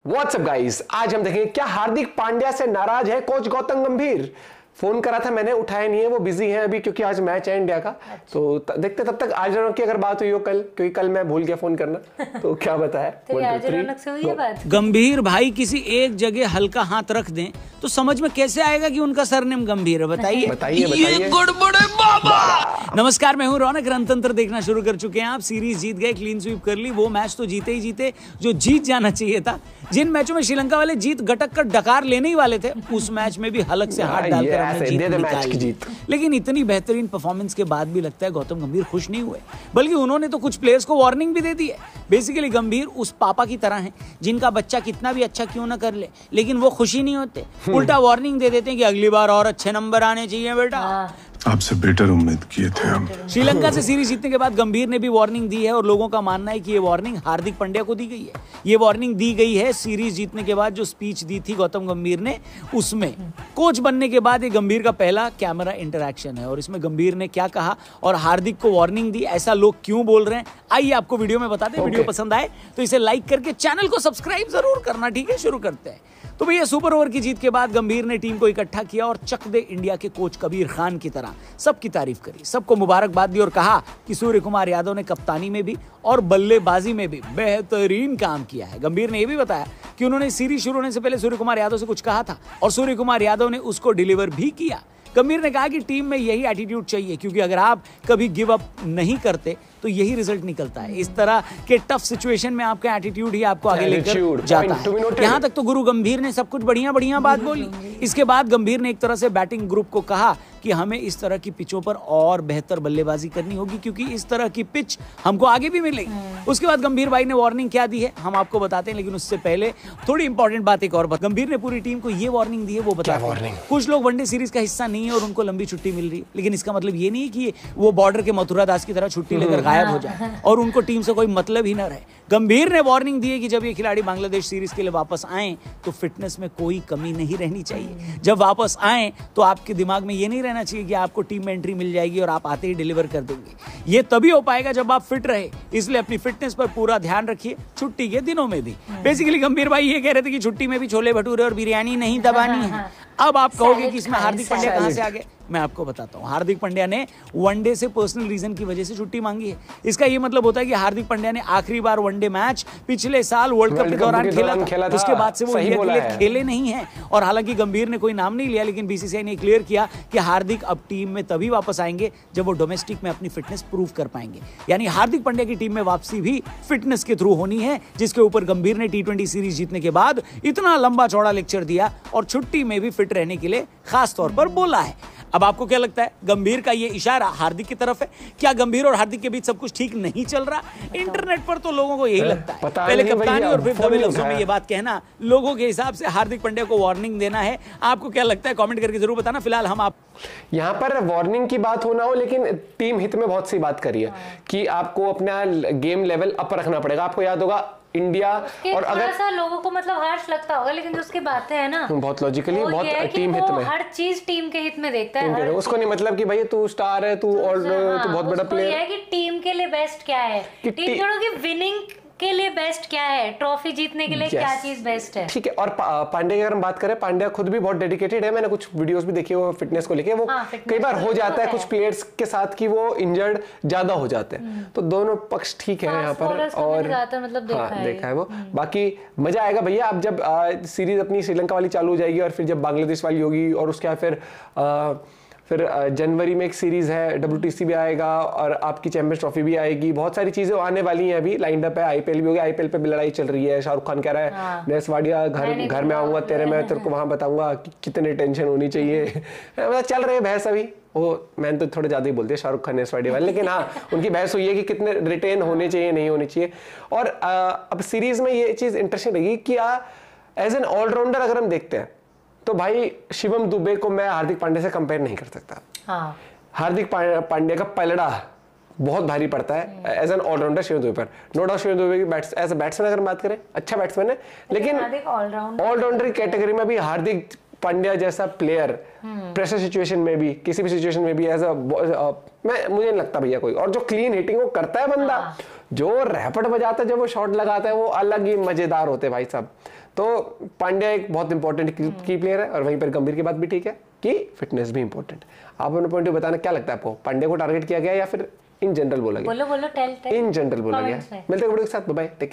WhatsApp guys, आज हम देखेंगे क्या हार्दिक पांड्या से नाराज है कोच गौतम गंभीर। फोन करा था मैंने, उठाया नहीं है, वो बिजी है अभी क्योंकि आज मैच है इंडिया का। तो देखते तब तक आज रौनक की अगर बात हुई हो कल, क्योंकि कल मैं भूल गया फोन करना तो क्या बताया। तो आज रौनक से हुई है बात। गंभीर भाई किसी एक जगह हल्का हाथ रख दें तो समझ में कैसे आएगा कि उनका सरनेम गंभीर है। बताइए बताइए ये गड़बड़ है बाबा। नमस्कार, मैं हूं रौनक। रणतंत्र देखना शुरू कर चुके हैं आप। सीरीज जीत गए, क्लीन स्वीप कर ली। वो मैच तो जीते ही जीते जो जीत जाना चाहिए था। जिन मैचों में श्रीलंका वाले जीत गटक कर डकार लेने ही वाले थे, उस मैच में भी हलक से हाथ डालकर हमने जीत निकाली। लेकिन इतनी बेहतरीन परफॉर्मेंस के बाद भी लगता है गौतम गंभीर खुश नहीं हुए, बल्कि उन्होंने तो कुछ प्लेयर्स को वार्निंग भी दे दी है। बेसिकली गंभीर उस पापा की तरह हैं जिनका बच्चा कितना भी अच्छा क्यों ना कर ले, लेकिन वो खुशी नहीं होते, उल्टा वार्निंग दे देते हैं कि अगली बार और अच्छे नंबर आने चाहिए बेटा। आपसे बेटर उम्मीद किए थे हम। श्रीलंका से सीरीज जीतने के बाद गंभीर ने भी वार्निंग दी है और लोगों का मानना है कि ये वार्निंग हार्दिक पांड्या को दी गई है। ये वार्निंग दी गई है सीरीज जीतने के बाद जो स्पीच दी थी गौतम गंभीर ने, उसमें कोच बनने के बाद ये गंभीर का पहला कैमरा इंटरैक्शन है और इसमें गंभीर ने क्या कहा और हार्दिक को वार्निंग दी, ऐसा लोग क्यों बोल रहे हैं, आइए आपको वीडियो में बता दें। वीडियो पसंद आए तो इसे लाइक करके चैनल को सब्सक्राइब जरूर करना, ठीक है। शुरू करते हैं। तो भैया सुपर ओवर की जीत के बाद गंभीर ने टीम को इकट्ठा किया और चक दे इंडिया के कोच कबीर खान की तरह सबकी तारीफ करी, सबको मुबारकबाद दी और कहा कि सूर्य कुमार यादव ने कप्तानी में भी और बल्लेबाजी में भी बेहतरीन काम किया है। गंभीर ने यह भी बताया कि उन्होंने सीरीज शुरू होने से पहले सूर्य कुमार यादव से कुछ कहा था और सूर्य कुमार यादव ने उसको डिलीवर भी किया। गंभीर ने कहा कि टीम में यही एटीट्यूड चाहिए, क्योंकि अगर आप कभी गिव अप नहीं करते तो यही रिजल्ट निकलता है। इस तरह के टफ सिचुएशन में आपका एटीट्यूड ही आपको आगे लेकर जाता है। यहाँ तक तो गुरु गंभीर ने सब कुछ बढ़िया बात बोली। इसके बाद गंभीर ने एक तरह से बैटिंग ग्रुप को कहा कि हमें इस तरह की पिचों पर और बेहतर बल्लेबाजी करनी होगी, क्योंकि इस तरह की पिच हमको आगे भी मिलेगी। उसके बाद गंभीर भाई ने वार्निंग क्या दी है हम आपको बताते हैं, लेकिन उससे पहले थोड़ी इंपॉर्टेंट बात एक और बात। गंभीर ने पूरी टीम को ये वार्निंग दी है, वो बताते हैं। कुछ लोग वनडे सीरीज का हिस्सा नहीं है और उनको लंबी छुट्टी मिल रही है, लेकिन इसका मतलब ये नहीं है कि वो बॉर्डर के मथुरा दास की तरह छुट्टी लेकर गायब हो जाए और उनको टीम से कोई मतलब ही न रहे। गंभीर ने वार्निंग दी है कि जब ये खिलाड़ी बांग्लादेश सीरीज के लिए वापस आए तो फिटनेस में कोई कमी नहीं रहनी चाहिए। जब वापस आए तो आपके दिमाग में ये नहीं रहना चाहिए कि आपको टीम में एंट्री मिल जाएगी और आप आते ही डिलीवर कर देंगे। ये तभी हो पाएगा जब आप फिट रहे, इसलिए अपनी फिटनेस पर पूरा ध्यान रखिए छुट्टी के दिनों में भी। बेसिकली गंभीर भाई ये कह रहे थे कि छुट्टी में भी छोले भटूरे और बिरयानी नहीं दबानी है। अब आप कहोगे कि इसमें हार्दिक पांड्या कहां से आ गए, मैं आपको बताता हूं। हार्दिक पांड्या ने वनडे से पर्सनल रीजन की वजह से छुट्टी मांगी है। इसका ये मतलब होता है कि हार्दिक पांड्या ने आखिरी बार वनडे मैच पिछले साल वर्ल्ड कप के दौरान खेला था। उसके बाद से वो इंडिया के लिए खेले नहीं हैं। और हालांकि गंभीर ने कोई नाम नहीं लिया, लेकिन बीसीसीआई ने क्लियर किया कि हार्दिक अब टीम में तभी वापस आएंगे जब वो डोमेस्टिक में अपनी फिटनेस प्रूव कर पाएंगे। यानी हार्दिक पांड्या की टीम में वापसी भी फिटनेस के थ्रू होनी है, जिसके ऊपर गंभीर ने T20 सीरीज जीतने के बाद इतना लंबा चौड़ा लेक्चर दिया और छुट्टी में भी फिट रहने के लिए खास तौर पर बोला है। अब आपको क्या लगता है, गंभीर का ये इशारा हार्दिक की तरफ है? क्या गंभीर और हार्दिक के बीच सब कुछ ठीक नहीं चल रहा? इंटरनेट पर तो लोगों को यही लगता है। पहले कप्तानी और फिर दबे लफ्जों में ये बात कहना लोगों के हिसाब से हार्दिक पांड्या को वार्निंग देना है। आपको क्या लगता है, कमेंट करके जरूर बताना। फिलहाल हम आप यहाँ पर वार्निंग की बात होना हो, लेकिन टीम हित में बहुत सी बात करी है कि आपको अपना गेम लेवल अप रखना पड़ेगा। आपको याद होगा इंडिया और अगर ऐसा लोगों को मतलब हार्श लगता होगा, लेकिन जो उसकी बातें हैं ना बहुत लॉजिकली, बहुत टीम हित में, हर चीज टीम के हित में देखता है। उसको नहीं मतलब कि भाई तू स्टार है, तू और तू बहुत बड़ा प्लेयर है कि टीम के लिए बेस्ट क्या है, टीम छोड़ो कि विनिंग के लिए बेस्ट क्या है, ट्रॉफी जीतने के लिए क्या चीज बेस्ट है। ठीक है। और पांड्या की अगर हम बात करें, पांड्या खुद भी बहुत डेडिकेटेड है। मैंने कुछ वीडियोस भी देखी वो फिटनेस को लेके। वो कई बार हो जाता है कुछ प्लेयर्स के साथ कि वो इंजर्ड ज्यादा हो जाते हैं, तो दोनों पक्ष ठीक है यहाँ पर। और मतलब देखा है वो। बाकी मजा आएगा भैया अब जब सीरीज अपनी श्रीलंका वाली चालू हो जाएगी और फिर जब बांग्लादेश वाली होगी और उसके बाद फिर जनवरी में एक सीरीज है, WTC भी आएगा और आपकी चैंपियंस ट्रॉफी भी आएगी। बहुत सारी चीजें आने वाली हैं, अभी लाइंड अप है। IPL भी हो गया, IPL पे भी लड़ाई चल रही है। शाहरुख खान कह रहा है मैं वाडिया घर में आऊंगा तेरे, मैं तेरे को वहां बताऊंगा कि कितने टेंशन होनी चाहिए। मतलब चल रहे बहस अभी। वो मैंने तो थोड़े ज्यादा ही बोलते हैं शाहरुख खान नेस वाडिया वाले, लेकिन हाँ उनकी बहस हुई है कि कितने रिटेन होने चाहिए, नहीं होने चाहिए। और अब सीरीज में ये चीज इंटरेस्टिंग रहेगी कि एज एन ऑलराउंडर अगर हम देखते हैं तो भाई शिवम दुबे को मैं हार्दिक पांड्या से कंपेयर नहीं कर सकता। हाँ। हार्दिक पांड्या का पलड़ा बहुत भारी पड़ता है as an all-rounder Shivam Dube पर। नो डाउट शिवम दुबे की एज ए बैट्समैन अगर बात करें, अच्छा बैट्समैन है, लेकिन ऑलराउंडर की कैटेगरी में भी हार्दिक पांड्या जैसा प्लेयर प्रेशर सिचुएशन में भी, किसी भी सिचुएशन में भी एज मुझे नहीं लगता भैया कोई। और जो क्लीन हिटिंग वो करता है बंदा, जो रैपट बजाता है, जब वो शॉट लगाता है, वो अलग ही मजेदार होते हैं भाई साहब। तो पांड्या एक बहुत इंपॉर्टेंट की प्लेयर है, और वहीं पर गंभीर की बात भी ठीक है कि फिटनेस भी इंपॉर्टेंट। आप अपना पॉइंट ऑफ बताना, क्या लगता है आपको, पांड्या को टारगेट किया गया या फिर इन जनरल बोला गया? बोलो टेल इन जनरल बोला गया। मिलते हैं वीडियो के साथ, बाय, टेक केयर।